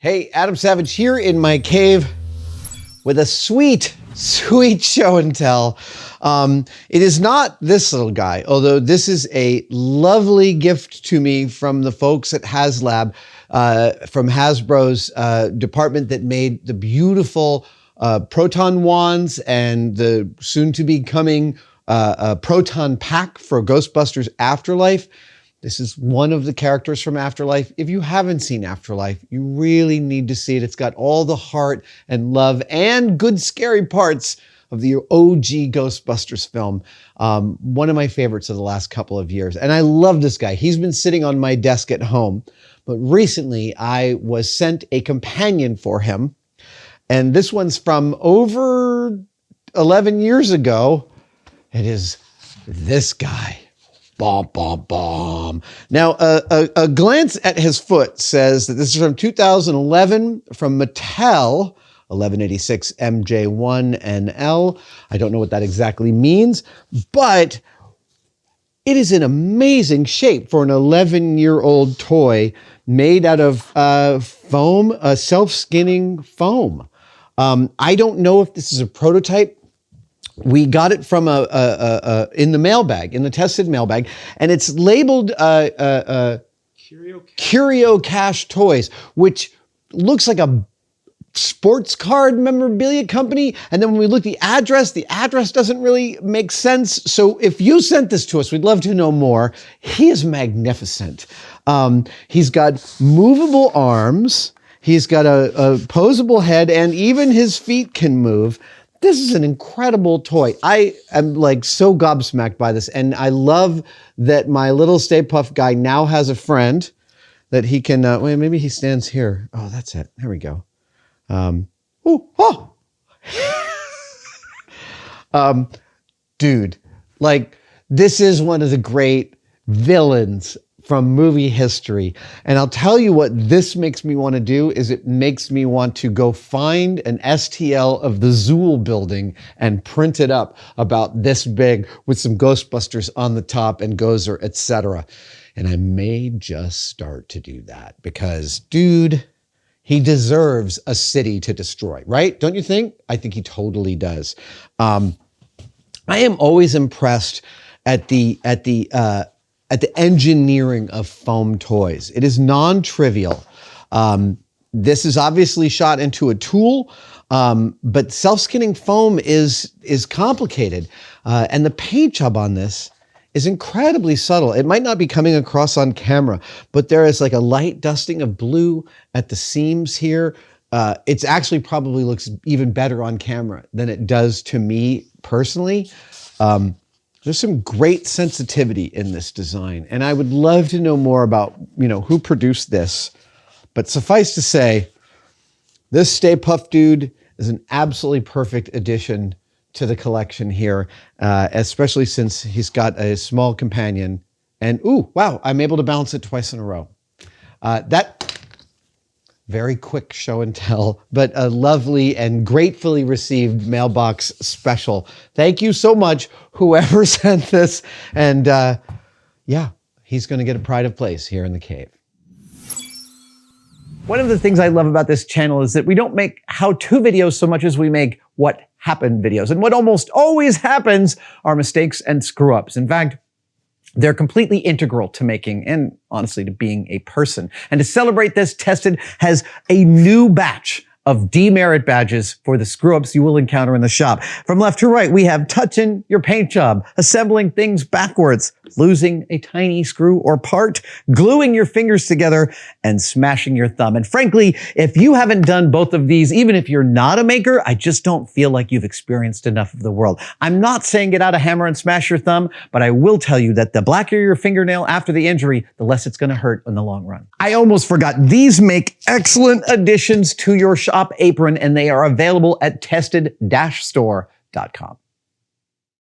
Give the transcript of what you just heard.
Hey, Adam Savage here in my cave with a sweet show and tell. It is not this little guy, although this is a lovely gift to me from the folks at HasLab, from Hasbro's department that made the beautiful proton wands and the soon-to-be coming proton pack for Ghostbusters Afterlife. This is one of the characters from Afterlife. If you haven't seen Afterlife, you really need to see it. It's got all the heart and love and good scary parts of the OG Ghostbusters film. One of my favorites of the last couple of years. And I love this guy. He's been sitting on my desk at home. But recently I was sent a companion for him. And this one's from over 11 years ago. It is this guy. Bomb, bomb, bomb. Now, a glance at his foot says that this is from 2011 from Mattel, 1186 MJ1NL. I don't know what that exactly means, but it is in amazing shape for an 11-year-old toy made out of foam, self-skinning foam. I don't know if this is a prototype. We got it from in the mailbag, in the tested mailbag, and it's labeled Curio Cash Toys, which looks like a sports card memorabilia company. And then when we look at the address doesn't really make sense. So if you sent this to us, we'd love to know more. He is magnificent. He's got movable arms. He's got a posable head, and even his feet can move. This is an incredible toy. I am like so gobsmacked by this. And I love that my little Stay Puft guy now has a friend that he can, wait, maybe he stands here. Oh, that's it. There we go. Dude, like this is one of the great villains from movie history. And I'll tell you what this makes me want to do is it makes me want to go find an STL of the Zool building and print it up about this big with some Ghostbusters on the top and Gozer, etc. And I may just start to do that because, dude, he deserves a city to destroy, right? Don't you think? I think he totally does. I am always impressed at the engineering of foam toys. It is non-trivial. This is obviously shot into a tool, but self-skinning foam is complicated. And the paint job on this is incredibly subtle. It might not be coming across on camera, but there is like a light dusting of blue at the seams here. It's actually probably looks even better on camera than it does to me personally. There's some great sensitivity in this design, and I would love to know more about, who produced this. But suffice to say, this Stay Puft dude is an absolutely perfect addition to the collection here, especially since he's got a small companion. And ooh, wow, I'm able to balance it twice in a row. That very quick show and tell, but a lovely and gratefully received mailbox special. Thank you so much, whoever sent this. And yeah, he's going to get a pride of place here in the cave. One of the things I love about this channel is that we don't make how-to videos so much as we make what happened videos. And what almost always happens are mistakes and screw-ups. In fact, they're completely integral to making and honestly to being a person. And to celebrate this, Tested has a new batch of demerit badges for the screw-ups you will encounter in the shop. From left to right, we have touching your paint job, assembling things backwards, losing a tiny screw or part, gluing your fingers together, and smashing your thumb. And frankly, if you haven't done both of these, even if you're not a maker, I just don't feel like you've experienced enough of the world. I'm not saying get out a hammer and smash your thumb, but I will tell you that the blacker your fingernail after the injury, the less it's going to hurt in the long run. I almost forgot. These make excellent additions to your shop apron, and they are available at tested-store.com.